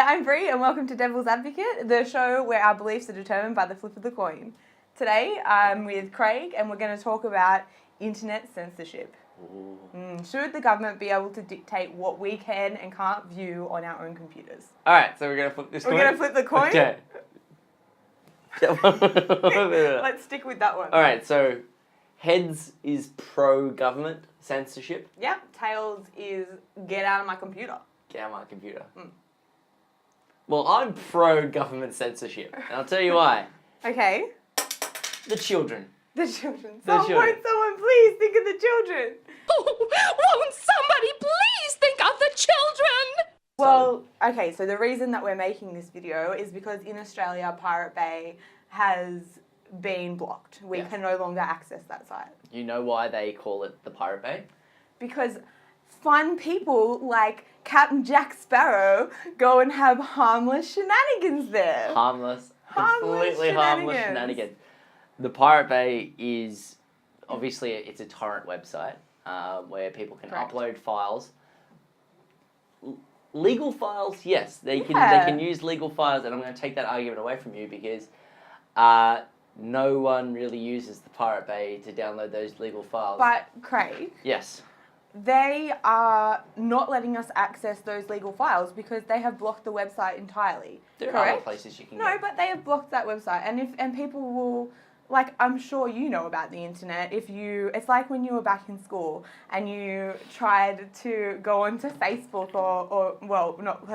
I'm Bree and welcome to Devil's Advocate, the show where our beliefs are determined by the flip of the coin. Today I'm with Craig and we're going to talk about internet censorship. Should the government be able to dictate what we can and can't view on our own computers? Alright, so we're going to flip this coin? We're going to flip the coin? Okay. Let's stick with that one. Alright, so heads is pro-government censorship. Yep, tails is get out of my computer. Get out of my computer. Well, I'm pro-government censorship, and I'll tell you why. Okay. The children. The children. Won't someone please think of the children? Won't somebody please think of the children? Well, okay, so the reason that we're making this video is because in Australia, Pirate Bay has been blocked. We can no longer access that site. You know why they call it the Pirate Bay? Because fun people like Captain Jack Sparrow go and have harmless shenanigans there. Completely harmless shenanigans. The Pirate Bay is, obviously, it's a torrent website where people can upload files. Legal files, yes, they can use legal files, and I'm going to take that argument away from you because no one really uses the Pirate Bay to download those legal files. But, Craig... Yes. They are not letting us access those legal files because they have blocked the website entirely. There are other places you can go. No, but they have blocked that website, and people will, like, I'm sure you know about the internet. It's like when you were back in school and you tried to go onto Facebook or well, not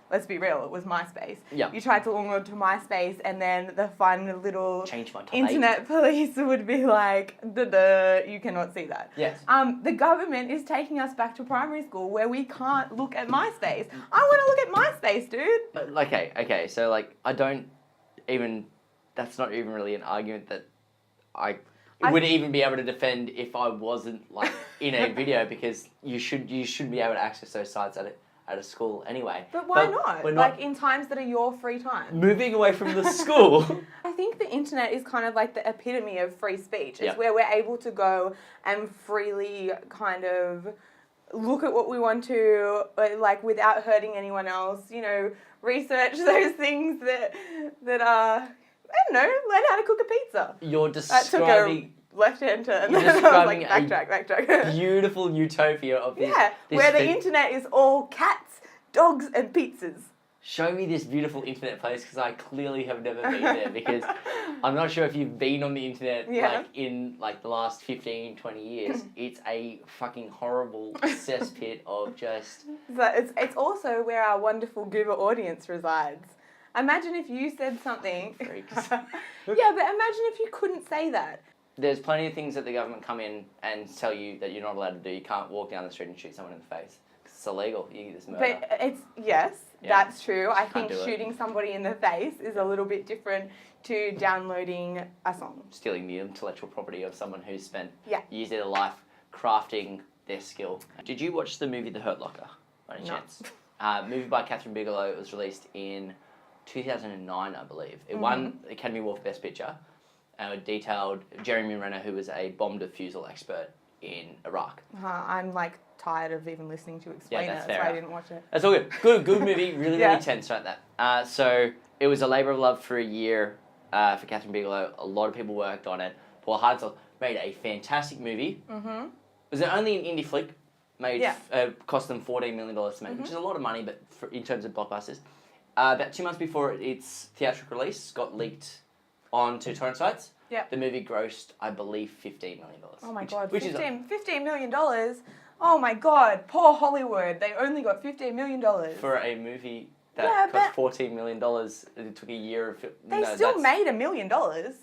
let's be real, it was MySpace. Yeah. You tried to log on to MySpace, and then the fun little Change my top internet police would be like, duh, you cannot see that. Yes. The government is taking us back to primary school where we can't look at MySpace. I want to look at MySpace, dude. Okay, so, like, that's not even really an argument that I would even be able to defend if I wasn't, like, in a video, because you should be able to access those sites at a school anyway. But why not? Like, in times that are your free time. Moving away from the school. I think the internet is kind of like the epitome of free speech. It's where we're able to go and freely kind of look at what we want to, like, without hurting anyone else, you know, research those things that are, I don't know, learn how to cook a pizza. You're describing... left-hand turn. You're describing like, backtrack. Beautiful utopia of this. Yeah, where the internet is all cats, dogs, and pizzas. Show me this beautiful internet place, because I clearly have never been there, because I'm not sure if you've been on the internet like in like the last 15, 20 years. It's a fucking horrible cesspit of just... It's also where our wonderful Goober audience resides. Imagine if you said something... Freaks. Yeah, but imagine if you couldn't say that. There's plenty of things that the government come in and tell you that you're not allowed to do. You can't walk down the street and shoot someone in the face. It's illegal. You just murder. But that's true. I think shooting somebody in the face is a little bit different to downloading a song. Stealing the intellectual property of someone who's spent years of their life crafting their skill. Did you watch the movie The Hurt Locker, by any chance? Movie by Catherine Bigelow. It was released in 2009, I believe. It won the Academy Award for Best Picture. It detailed Jeremy Renner, who was a bomb defusal expert in Iraq. I'm like tired of even listening to explain it, so I didn't watch it. That's all good. Good movie. Really tense right there. So it was a labour of love for a year for Catherine Bigelow. A lot of people worked on it. Paul Hartzell made a fantastic movie. It was only an indie flick. Cost them $14 million to make, which is a lot of money, but in terms of blockbusters. About 2 months before its theatrical release, got leaked onto torrent sites. The movie grossed, I believe, $15 million. Oh my God, $15 million? Oh my God, poor Hollywood. They only got $15 million. For a movie that cost $14 million, it took a year of... They still made $1 million.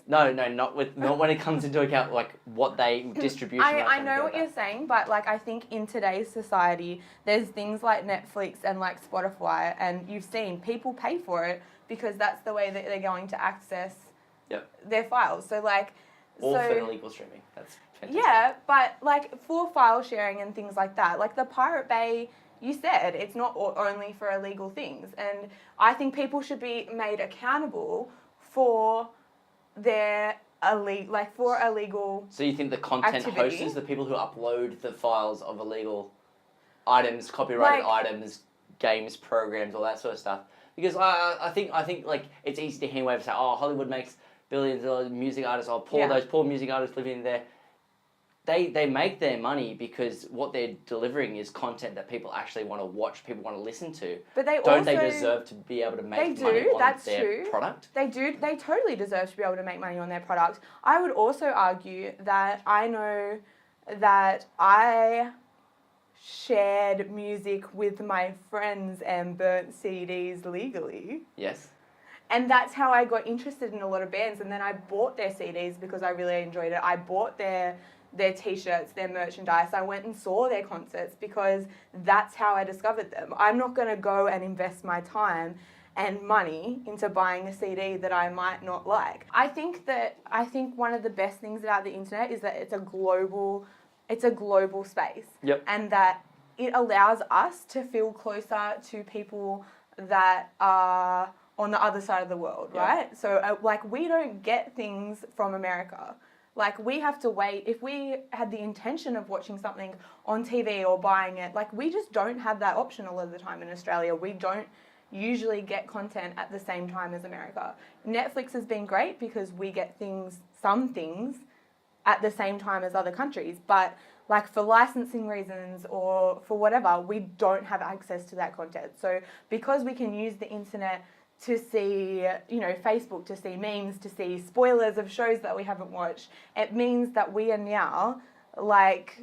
No, not when it comes into account, like, what they distribution... I know what you're saying, but, like, I think in today's society, there's things like Netflix and, like, Spotify, and you've seen people pay for it because that's the way that they're going to access their files. So, like... For illegal streaming. That's fantastic. Yeah, but, like, for file sharing and things like that, like, the Pirate Bay... You said it's not only for illegal things, and I think people should be made accountable for their illegal. So you think the content hosters, the people who upload the files of illegal items, copyrighted items, games programs, all that sort of stuff. Because I think like it's easy to hand wave and say, oh, Hollywood makes billions of dollars, music artists, those poor music artists living there. They make their money because what they're delivering is content that people actually want to watch, people want to listen to. But they don't they deserve to be able to make money on their product? They do. They totally deserve to be able to make money on their product. I would also argue that I know that I shared music with my friends and burnt CDs legally. Yes. And that's how I got interested in a lot of bands. And then I bought their CDs because I really enjoyed it. I bought their T-shirts, their merchandise. I went and saw their concerts because that's how I discovered them. I'm not going to go and invest my time and money into buying a CD that I might not like. I think one of the best things about the internet is that it's a global space. Yep. And that it allows us to feel closer to people that are on the other side of the world, right? So we don't get things from America. Like, we have to wait. If we had the intention of watching something on TV or buying it, we just don't have that option a lot of the time in Australia. We don't usually get content at the same time as America. Netflix has been great because we get some things at the same time as other countries. But, for licensing reasons or for whatever, we don't have access to that content. So, because we can use the internet to see, Facebook, to see memes, to see spoilers of shows that we haven't watched, it means that we are now,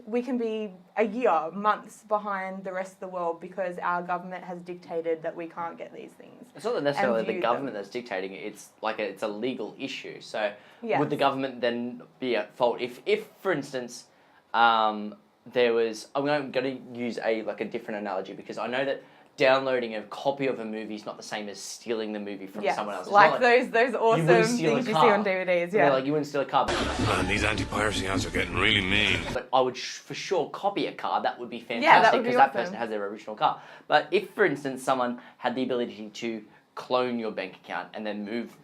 we can be a year, months behind the rest of the world because our government has dictated that we can't get these things. It's not necessarily the government that's dictating it, it's a legal issue. So would the government then be at fault? If for instance, there was, I'm going to use a different analogy because I know that downloading a copy of a movie is not the same as stealing the movie from someone else. It's those awesome things you see on DVDs, yeah. You wouldn't steal a car. Man, these anti-piracy ads are getting really mean. But I would for sure copy a car. That would be fantastic because that person has their original car. But if, for instance, someone had the ability to clone your bank account and then move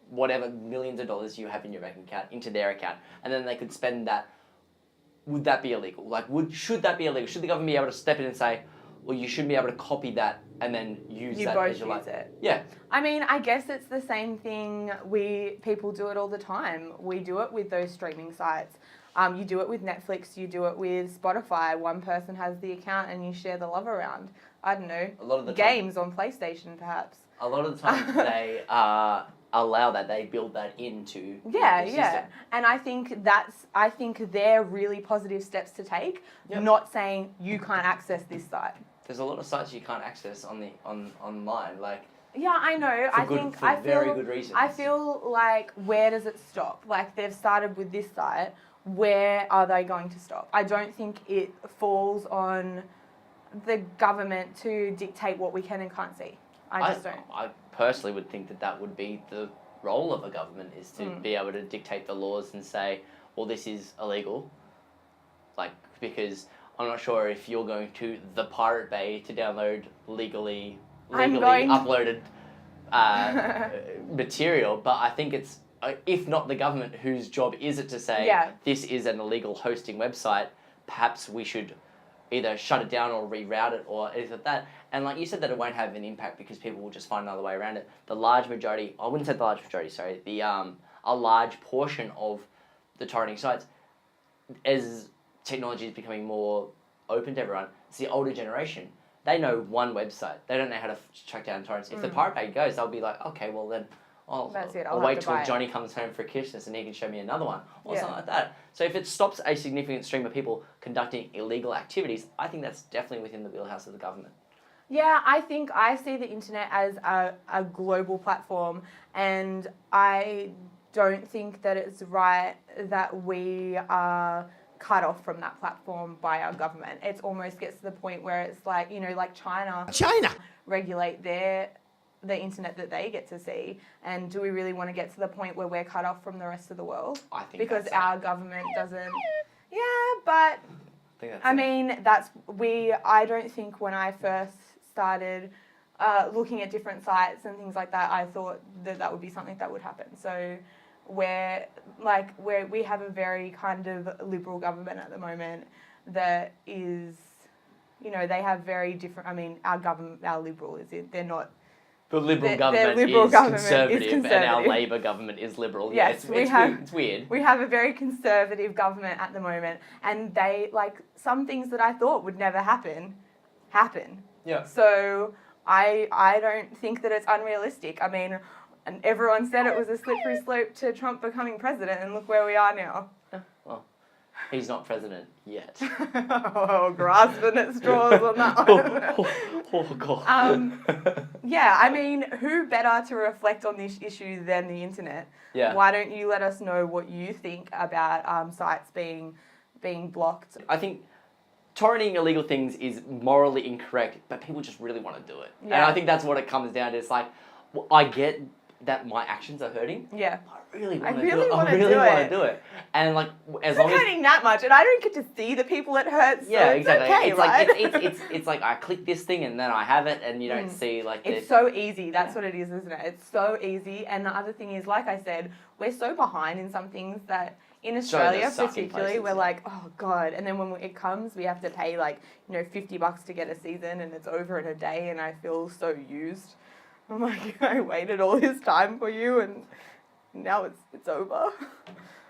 whatever millions of dollars you have in your bank account into their account, and then they could spend that, would that be illegal? Should that be illegal? Should the government be able to step in and say, well, you should be able to copy that and then use that as your life? It. Yeah. I mean, I guess it's the same thing. People do it all the time. We do it with those streaming sites. You do it with Netflix. You do it with Spotify. One person has the account and you share the love around. I don't know. A lot of the games on PlayStation, perhaps. A lot of the time they allow that. They build that into the system. And I think they're really positive steps to take. Yep. Not saying you can't access this site. There's a lot of sites you can't access online, Yeah, I know. For very good reasons. I feel like, where does it stop? They've started with this site. Where are they going to stop? I don't think it falls on the government to dictate what we can and can't see. I just don't. I personally would think that would be the role of a government, is to be able to dictate the laws and say, well, this is illegal. Because I'm not sure if you're going to the Pirate Bay to download legally uploaded material, but I think it's, if not the government, whose job is it to say this is an illegal hosting website, perhaps we should either shut it down or reroute it or anything like that. And you said, that it won't have an impact because people will just find another way around it. The large majority, I wouldn't say the large majority, sorry, a large portion of the torrenting sites, as technology is becoming more open to everyone, it's the older generation. They know one website. They don't know how to track down torrents. If the Pirate Bay goes, they'll be like, okay, well then I'll wait till Johnny comes home for Christmas and he can show me another one or something like that. So if it stops a significant stream of people conducting illegal activities, I think that's definitely within the wheelhouse of the government. Yeah, I think I see the internet as a global platform, and I don't think that it's right that we are cut off from that platform by our government. It almost gets to the point where it's China regulate the internet that they get to see, and do we really want to get to the point where we're cut off from the rest of the world? I think because our government doesn't. Yeah, but I don't think when I first started looking at different sites and things like that, I thought that would be something that would happen. So we have a very kind of liberal government at the moment that is you know, they have very different. I mean, our government, our Liberal they're not. The Liberal Their government Liberal is government conservative, is and our Labor government is liberal. Yes, it's weird. We have a very conservative government at the moment, and they, like, some things that I thought would never happen. Yeah. So I don't think that it's unrealistic. I mean, and everyone said it was a slippery slope to Trump becoming president, and look where we are now. Well, he's not president yet. Oh, grasping at straws on that one. Oh, God. Yeah, I mean, who better to reflect on this issue than the internet? Yeah. Why don't you let us know what you think about sites being blocked? I think torrenting illegal things is morally incorrect, but people just really want to do it. Yeah. And I think that's what it comes down to. It's like, well, I get that my actions are hurting. Yeah. I really want to do it. And like, as long as it's hurting that much, and I don't get to see the people it hurts. So yeah, it's exactly. Okay, it's right? like it's like I click this thing and then I have it, and you don't see like it's so easy. That's what it is, isn't it? It's so easy. And the other thing is, like I said, we're so behind in some things that in Australia, particularly, we're like, oh God. And then when it comes, we have to pay like, you know, $50 to get a season, and it's over in a day, and I feel so used. I'm like, I waited all this time for you, and now it's over.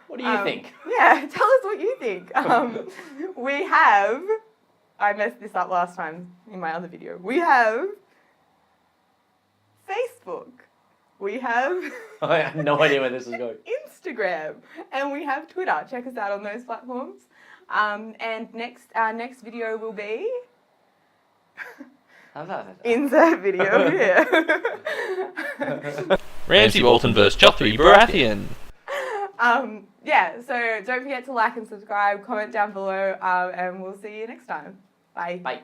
What do you think? Yeah, tell us what you think. We have, I messed this up last time in my other video. We have Facebook. We have I have no idea where this is going. Instagram, and we have Twitter. Check us out on those platforms. And our next video will be insert video here. Ramsay Bolton vs. Joffrey Baratheon. Yeah, so don't forget to like and subscribe, comment down below, and we'll see you next time. Bye. Bye.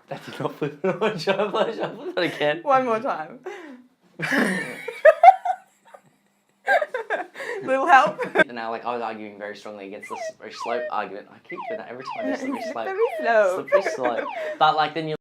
That did not flip it on. Shall I flip it again? One more time. Little help. And now, like, I was arguing very strongly against the slippery slope argument. I keep doing that every time. Slippery slope. Slippery slope. Slippery slope. But like, then you